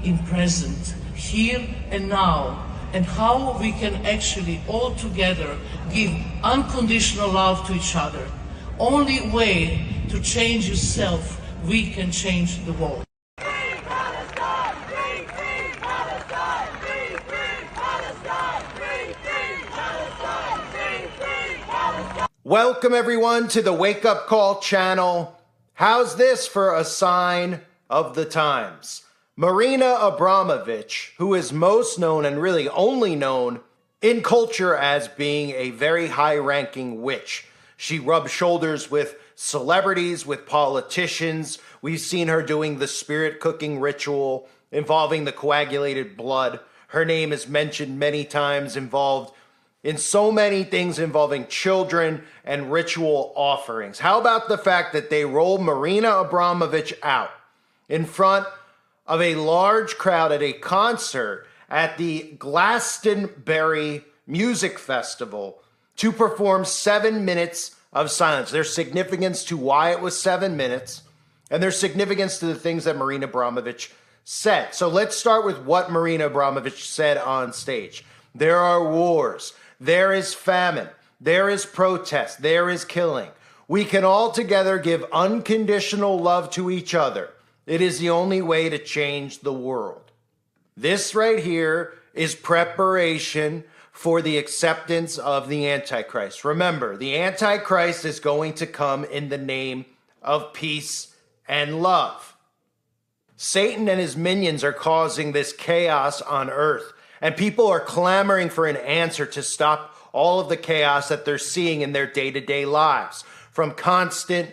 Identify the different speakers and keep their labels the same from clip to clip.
Speaker 1: in present, here and now, and how we can actually all together give unconditional love to each other. Only way to change yourself, we can change the world.
Speaker 2: Welcome everyone to the Wake Up Call channel. How's this for a sign of the times? Marina Abramovich, who is most known and really only known in culture as being a very high-ranking witch. She rubs shoulders with celebrities, with politicians. We've seen her doing the spirit cooking ritual involving the coagulated blood. Her name is mentioned many times, involved in so many things involving children and ritual offerings. How about the fact that they rolled Marina Abramovich out in front of a large crowd at a concert at the Glastonbury Music Festival to perform 7 minutes of silence? There's significance to why it was 7 minutes, and there's significance to the things that Marina Abramovich said. So let's start with what Marina Abramovich said on stage. There are wars. There is famine, there is protest, there is killing. We can all together give unconditional love to each other. It is the only way to change the world. This right here is preparation for the acceptance of the Antichrist. Remember, the Antichrist is going to come in the name of peace and love. Satan and his minions are causing this chaos on earth. And people are clamoring for an answer to stop all of the chaos that they're seeing in their day-to-day lives, from constant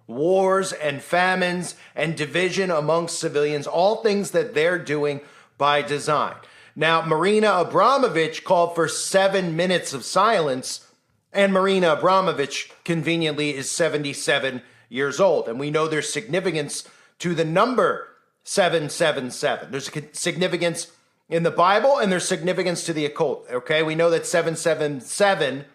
Speaker 2: wars and famines and division amongst civilians, all things that they're doing by design. Now, Marina Abramovich called for 7 minutes of silence, and Marina Abramovich conveniently is 77 years old. And we know there's significance to the number 777. There's a significance in the Bible, and there's significance to the occult, okay? We know that 777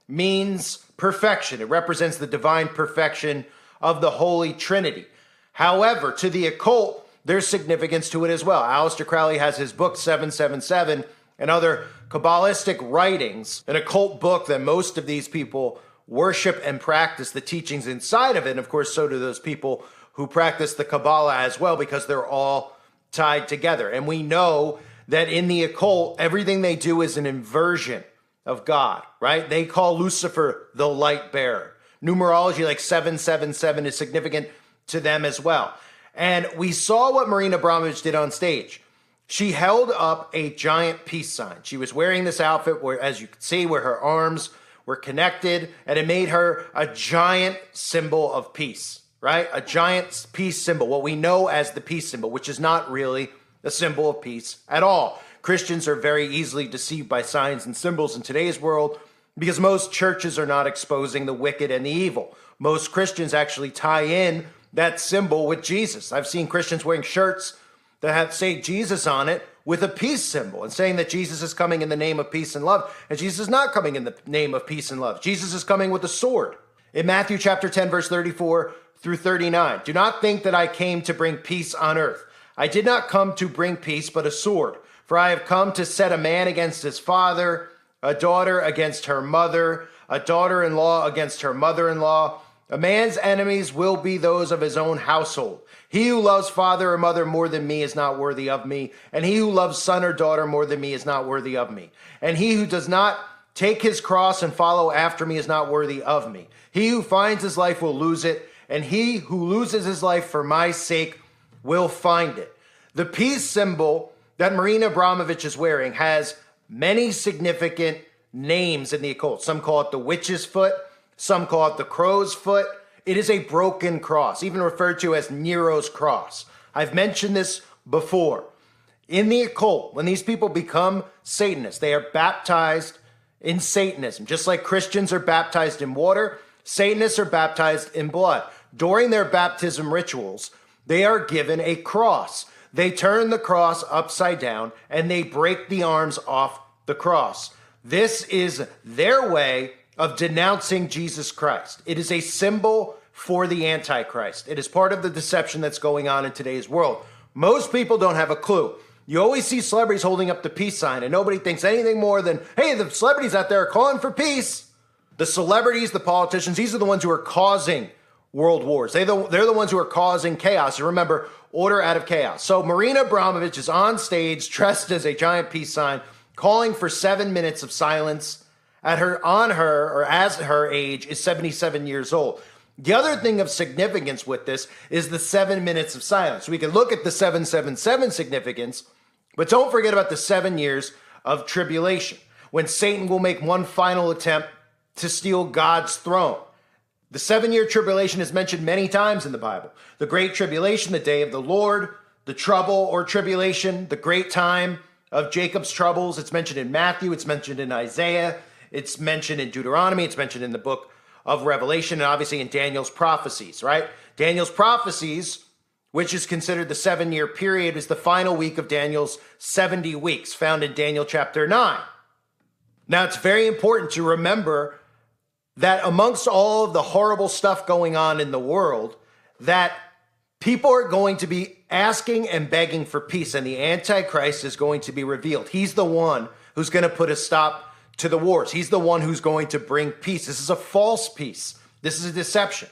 Speaker 2: means perfection. It represents the divine perfection of the Holy Trinity. However, to the occult, there's significance to it as well. Aleister Crowley has his book 777 and other Kabbalistic writings, an occult book that most of these people worship and practice the teachings inside of it. And of course, so do those people who practice the Kabbalah as well, because they're all tied together. And we know that in the occult, everything they do is an inversion of God, right? They call Lucifer the light bearer. Numerology like 777 is significant to them as well. And we saw what Marina Abramovich did on stage. She held up a giant peace sign. She was wearing this outfit where, as you can see, where her arms were connected, and it made her a giant symbol of peace, right? A giant peace symbol, what we know as the peace symbol, which is not really a symbol of peace at all. Christians are very easily deceived by signs and symbols in today's world because most churches are not exposing the wicked and the evil. Most Christians actually tie in that symbol with Jesus. I've seen Christians wearing shirts that say Jesus on it with a peace symbol and saying that Jesus is coming in the name of peace and love. And Jesus is not coming in the name of peace and love. Jesus is coming with a sword. In Matthew chapter 10, verse 34 through 39, do not think that I came to bring peace on earth. I did not come to bring peace, but a sword. For I have come to set a man against his father, a daughter against her mother, a daughter-in-law against her mother-in-law. A man's enemies will be those of his own household. He who loves father or mother more than me is not worthy of me, and he who loves son or daughter more than me is not worthy of me. And he who does not take his cross and follow after me is not worthy of me. He who finds his life will lose it, and he who loses his life for my sake will find it. The peace symbol that Marina Abramovich is wearing has many significant names in the occult. Some call it the witch's foot. Some call it the crow's foot. It is a broken cross, even referred to as Nero's cross. I've mentioned this before. In the occult, when these people become Satanists, they are baptized in Satanism. Just like Christians are baptized in water, Satanists are baptized in blood. During their baptism rituals, they are given a cross. They turn the cross upside down and they break the arms off the cross. This is their way of denouncing Jesus Christ. It is a symbol for the Antichrist. It is part of the deception that's going on in today's world. Most people don't have a clue. You always see celebrities holding up the peace sign, and nobody thinks anything more than, hey, the celebrities out there are calling for peace. The celebrities, the politicians, these are the ones who are causing world wars. They're the ones who are causing chaos. You remember, order out of chaos. So Marina Abramovich is on stage dressed as a giant peace sign, calling for 7 minutes of silence as her age is 77 years old. The other thing of significance with this is the 7 minutes of silence. We can look at the 777 significance, but don't forget about the 7 years of tribulation, when Satan will make one final attempt to steal God's throne. The 7-year tribulation is mentioned many times in the Bible. The Great Tribulation, the day of the Lord, the trouble or tribulation, the great time of Jacob's troubles. It's mentioned in Matthew, it's mentioned in Isaiah, it's mentioned in Deuteronomy, it's mentioned in the book of Revelation, and obviously in Daniel's prophecies, right? Daniel's prophecies, which is considered the 7-year period, is the final week of Daniel's 70 weeks, found in Daniel chapter 9. Now, it's very important to remember that amongst all of the horrible stuff going on in the world, that people are going to be asking and begging for peace, and the Antichrist is going to be revealed. He's the one who's going to put a stop to the wars. He's the one who's going to bring peace. This is a false peace. This is a deception.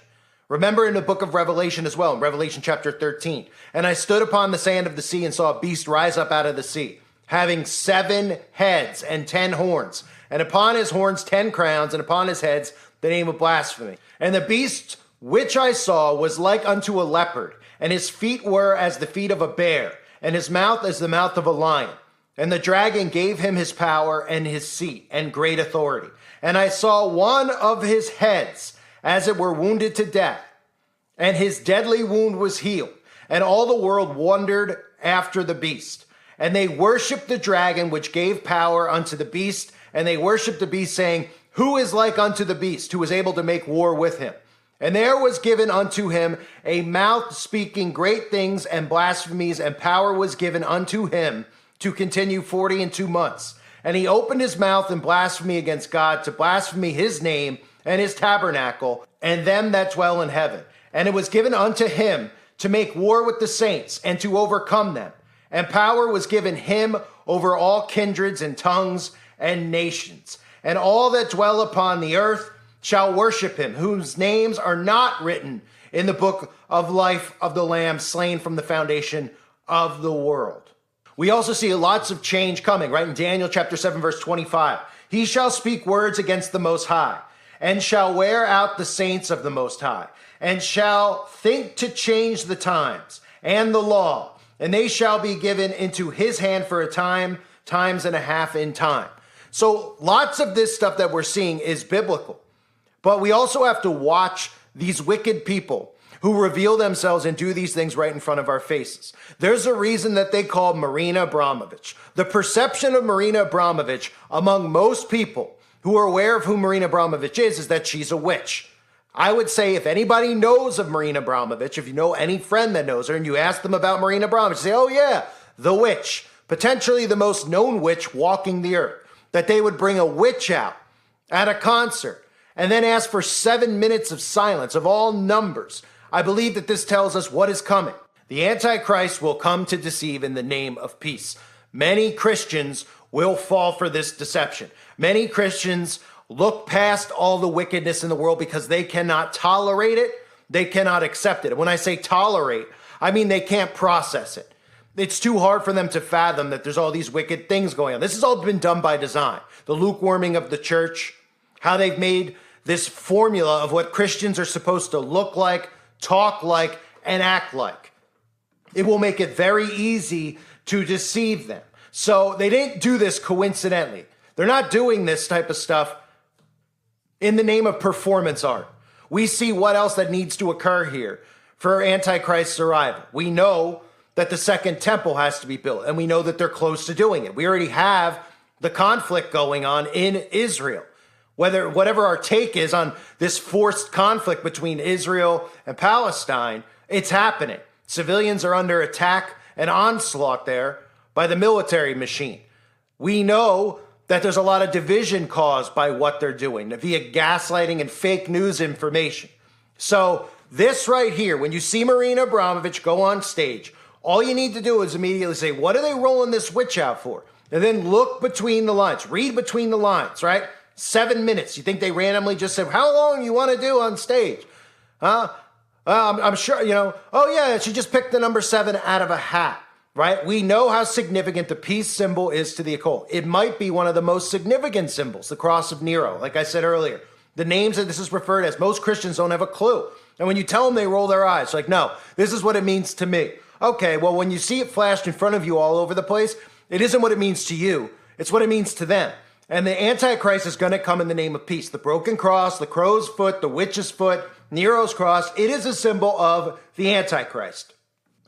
Speaker 2: Remember in the book of Revelation as well, in Revelation chapter 13, and I stood upon the sand of the sea and saw a beast rise up out of the sea, having 7 heads and 10 horns, and upon his horns 10 crowns, and upon his heads the name of blasphemy. And the beast which I saw was like unto a leopard, and his feet were as the feet of a bear, and his mouth as the mouth of a lion. And the dragon gave him his power and his seat and great authority. And I saw one of his heads as it were wounded to death, and his deadly wound was healed. And all the world wondered after the beast. And they worshiped the dragon which gave power unto the beast, and they worshiped the beast, saying, who is like unto the beast, who is able to make war with him? And there was given unto him a mouth speaking great things and blasphemies, and power was given unto him to continue 42 months. And he opened his mouth in blasphemy against God, to blaspheme his name and his tabernacle, and them that dwell in heaven. And it was given unto him to make war with the saints, and to overcome them. And power was given him over all kindreds and tongues and nations. And all that dwell upon the earth shall worship him, whose names are not written in the book of life of the Lamb slain from the foundation of the world. We also see lots of change coming, right? In Daniel chapter 7, verse 25. He shall speak words against the Most High, and shall wear out the saints of the Most High, and shall think to change the times and the law, and they shall be given into his hand for a time, times and a half in time. So lots of this stuff that we're seeing is biblical. But we also have to watch these wicked people who reveal themselves and do these things right in front of our faces. There's a reason that they call Marina Abramovich. The perception of Marina Abramovich among most people who are aware of who Marina Abramovich is that she's a witch. I would say if anybody knows of Marina Abramovich, if you know any friend that knows her and you ask them about Marina Abramovich, say, oh yeah, the witch, potentially the most known witch walking the earth, that they would bring a witch out at a concert and then ask for 7 minutes of silence of all numbers. I believe that this tells us what is coming. The Antichrist will come to deceive in the name of peace. Many Christians will fall for this deception. Many Christians look past all the wickedness in the world because they cannot tolerate it. They cannot accept it. And when I say tolerate, I mean they can't process it. It's too hard for them to fathom that there's all these wicked things going on. This has all been done by design. The lukewarming of the church, how they've made this formula of what Christians are supposed to look like, talk like, and act like. It will make it very easy to deceive them. So they didn't do this coincidentally. They're not doing this type of stuff in the name of performance art. We see what else that needs to occur here for Antichrist's arrival. We know that the second temple has to be built, and we know that they're close to doing it. We already have the conflict going on in Israel. Whatever our take is on this forced conflict between Israel and Palestine, it's happening. Civilians are under attack and onslaught there by the military machine. We know that there's a lot of division caused by what they're doing via gaslighting and fake news information. So this right here, when you see Marina Abramovich go on stage, All you need to do is immediately say, what are they rolling this witch out for? And then look between the lines, read between the lines, right? 7 minutes. You think they randomly just said, how long you want to do on stage? Huh? I'm sure, oh yeah, she just picked the number 7 out of a hat, right? We know how significant the peace symbol is to the occult. It might be one of the most significant symbols, the cross of Nero, like I said earlier. The names that this is referred as, most Christians don't have a clue. And when you tell them, they roll their eyes. Like, no, this is what it means to me. Okay, well, when you see it flashed in front of you all over the place, it isn't what it means to you. It's what it means to them. And the Antichrist is going to come in the name of peace. The broken cross, the crow's foot, the witch's foot, Nero's cross, it is a symbol of the Antichrist.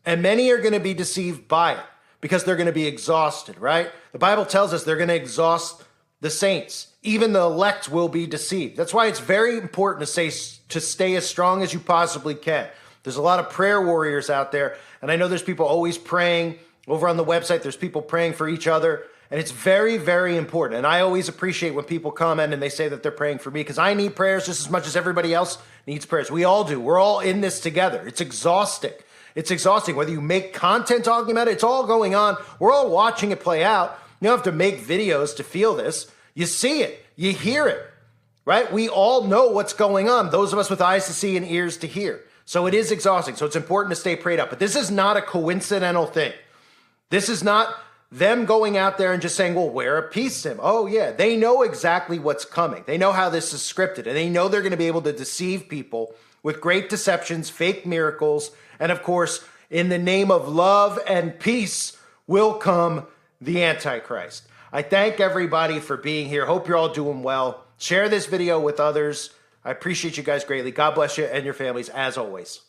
Speaker 2: And many are going to be deceived by it because they're going to be exhausted, right? The Bible tells us they're going to exhaust the saints. Even the elect will be deceived. That's why it's very important to stay as strong as you possibly can. There's a lot of prayer warriors out there, and I know there's people always praying. Over on the website, there's people praying for each other, and it's very, very important. And I always appreciate when people comment and they say that they're praying for me, because I need prayers just as much as everybody else needs prayers. We all do. We're all in this together. It's exhausting. It's exhausting. Whether you make content talking about it, it's all going on. We're all watching it play out. You don't have to make videos to feel this. You see it. You hear it, right? We all know what's going on, those of us with eyes to see and ears to hear. So it is exhausting. So it's important to stay prayed up. But this is not a coincidental thing. This is not them going out there and just saying, well, wear a peace symbol. Oh, yeah. They know exactly what's coming. They know how this is scripted. And they know they're going to be able to deceive people with great deceptions, fake miracles. And of course, in the name of love and peace will come the Antichrist. I thank everybody for being here. Hope you're all doing well. Share this video with others. I appreciate you guys greatly. God bless you and your families as always.